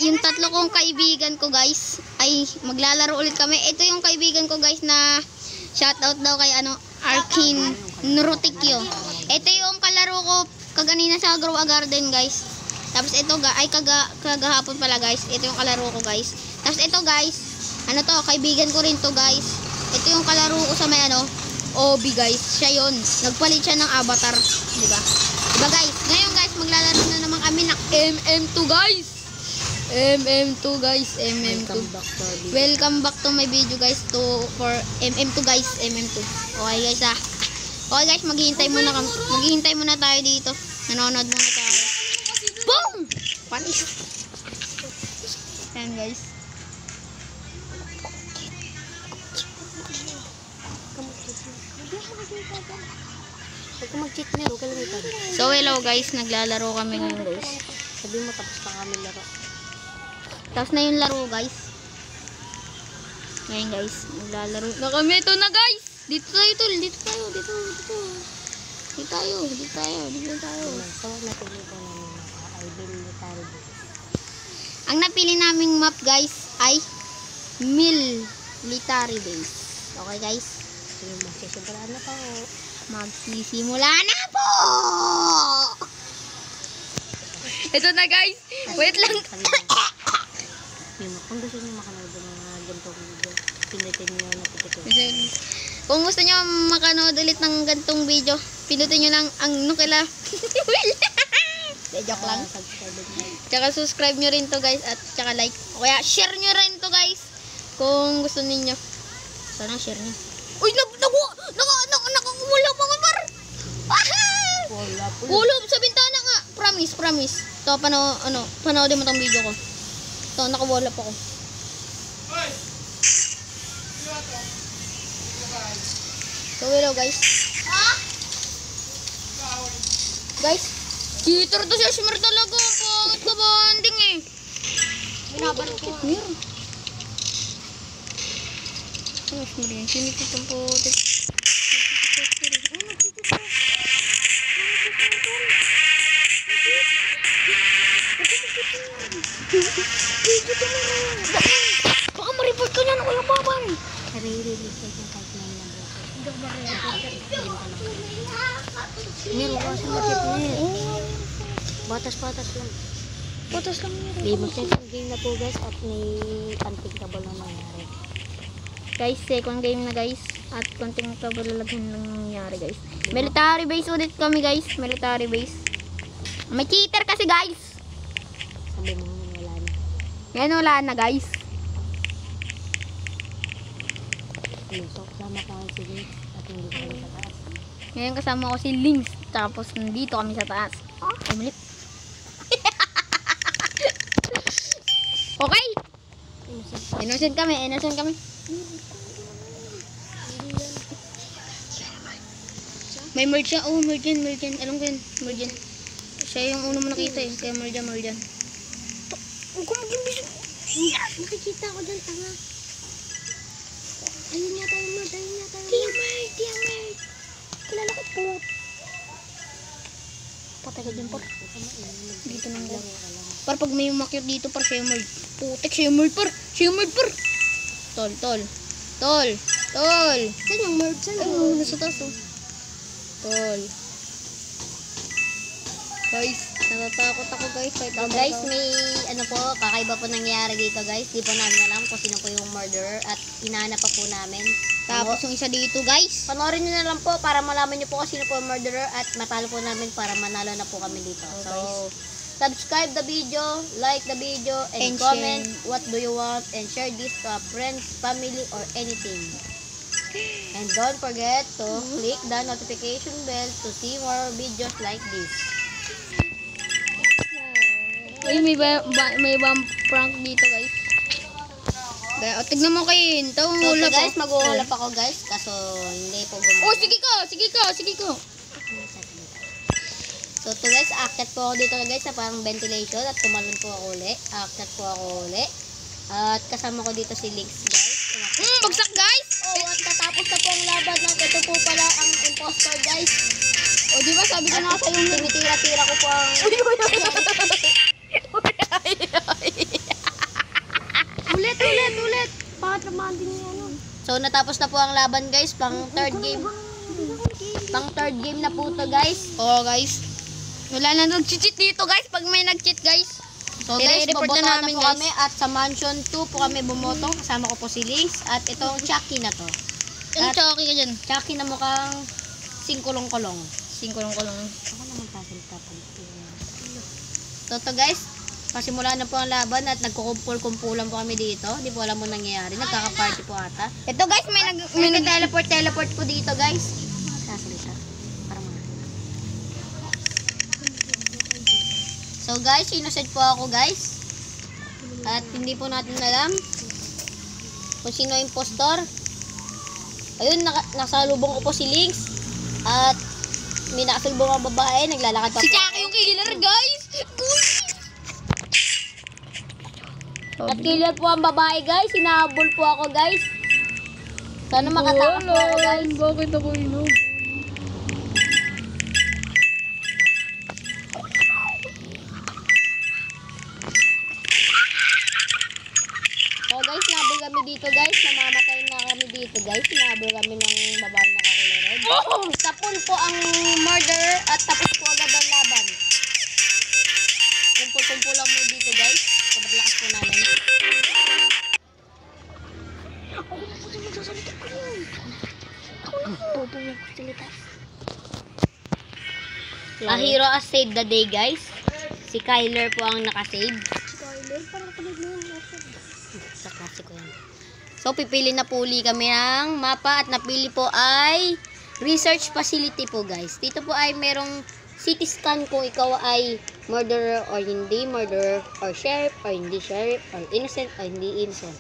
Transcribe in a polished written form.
yung tatlo kong kaibigan ko guys ay maglalaro ulit kami. Ito yung kaibigan ko guys na shoutout daw kay Arkin Nurutikyo. Ito yung kalaro ko kaganina sa Grow a Garden guys. Tapos ito ay kagahapon pala guys. Ito yung kalaro ko guys. Tapos ito guys, kaibigan ko rin to guys. Ito yung kalaro ko sa may Obi guys. Siya yun. Nagpalit siya ng avatar, di ba? Diba guys? Ngayon guys, maglalaro na naman kami ng MM2 guys. MM2 guys, MM2. Welcome back to my video guys for MM2 guys, MM2. Okay guys Okay guys, maghihintay muna tayo dito. Nanonood muna tayo. Boom! Panis. Ayan guys. So hello guys, naglalaro kami ngayon guys. Sabi mo tapos na kami laro. Tapos na yung laro guys. Ngayon guys, naglalaro na kami. Ito na guys. Dito tayo tol, dito tayo. So napili ko namin military base. Ang napili naming map guys ay military base. Okay guys? Magsisimula na po. Magsisimula na po! Ito na guys. Wait lang. Kung gusto nyo makanood ng mga ganitong video, pinutin nyo na notification. Kung gusto nyo makanood ulit ng ganitong video, pinutin nyo lang ang nukila. Joke lang. Tsaka subscribe nyo rin to guys at tsaka like. O kaya share nyo rin to guys kung gusto ninyo. Sana share nyo. Uy, nakuwala mga mar. Wala sa bintana nga. Promise. Ito, panoodin mo tong video ko. Ito, nakawala pa ko. So, hello guys. Guys, cheater to siya. Shimmer talaga. Pangit ka banding eh. Binaban ko. Meron. Ano shimmer yan? Sinipit ang putik. Baka ma-report ka niyan. Kuya Baban. Nare-release ko yung kahit na yung meron ko sa market niya. Batas-batas lang. Batas lang yun. Mag-second game na po guys at may kanting kabal na nangyari. Guys, second game na guys. At konting kabalalaghan lang nangyari guys. Military base ulit kami guys. Military base. May cheater kasi guys. Sabi mo wala na. Ngayon wala na guys. So, kasama ko ngayon si Vince at hindi kami sa taas. Ngayon kasama ko si Lynx. Tapos nandito kami sa taas. Ay, mali. Okay. Innocent kami. May merge siya. Oh, merge yan. Alam ko yun. Merge yan. Siya yung uno mo nakita eh. Kaya merge yan. Huwag ko mag-imbis. Nakikita ko dyan, tanga. Ayun yata yung mod. Tiamat. Kilala ko po. Patay ka dyan, par. Dito nang lang. Par, pag may umakyat dito, par, siya yung merge. Putek, siya yung merge, par. Tol. Saan yung merge? Ay, nasa taas, oh. Tol. Guys, natatakot ako guys. So guys, may kakaiba po nangyayari dito guys. Di po namin alam kung sino po yung murderer at hinahanap pa po namin. Tapos yung isa dito guys. Panoorin nyo na lang po para malaman nyo po kung sino po yung murderer at matalo po namin para manalo na po kami dito. So, subscribe the video, like the video, and comment what do you want and share this to friends, family, or anything. And don't forget to click the notification bell to see more videos like this. Uy, may ibang prank dito guys. Kaya, tignan mo kayo. So guys, mag-uulap ako guys. Kaso hindi po gumana. Oh, sige ko. So to guys, aakyat po ako dito guys sa parang ventilation at tumalon po ako uli. Aakyat po ako uli. At kasama ko dito si Lynx guys. Bagsak guys. Oh, at katapos na po ang laban natin. Ito po pala ang impostor guys. O, di ba sabi ko na sa yung tinitira-tira ko po ang... Ulit. Bakit naman din yan? So, natapos na po ang laban, guys. Pang third game. Pang third game na po to, guys. Oo, guys. Wala na nag-cheat dito, guys. Pag may nag-cheat, guys. So, guys, I-report boboto na namin, po guys. kami. At sa Mansion 2 po kami bumoto. Kasama ko po si Links. At itong Chucky na to. Yung choki ka dyan. Chucky na mukhang singkulong-kulong. Singkulong-kulong. Ako naman tagal-tagal. So, to guys. Pasimula na po ang laban at nagkukumpul-kumpulan po kami dito. Hindi po alam mo nangyayari. Nagkaka-party po ata. Ito, guys, May nag-teleport po dito, guys. Sasalita. Para mga. So, guys, innocent po ako, guys. At hindi po natin alam kung sino yung impostor. Ayun, nasalubong ko po si Links. At may nakasalubong ang babae. Naglalakad pa Si po. Chucky yung killer, guys. At killer po ang babae, guys. Hinahabol po ako, guys. Sana makatakas po ako, guys. Bakit ako inom? So, guys, nahabol kami dito, guys. Namamatay na kami dito, guys. Nahabol kami ng babae na kakulay red. Tapon po ang murderer at tapos po agad ang laban. Kumpul-kumpul lang mo dito, guys. Sobrang lakas po namin. A hero has saved the day, guys. Si Kyler po ang nakasave. Sa klase ko yan. So, pipili na po uli kami ng mapa at napili po ay research facility po, guys. Dito po ay merong CT scan kung ikaw ay murderer or hindi murderer or sheriff or hindi sheriff or innocent or hindi innocent.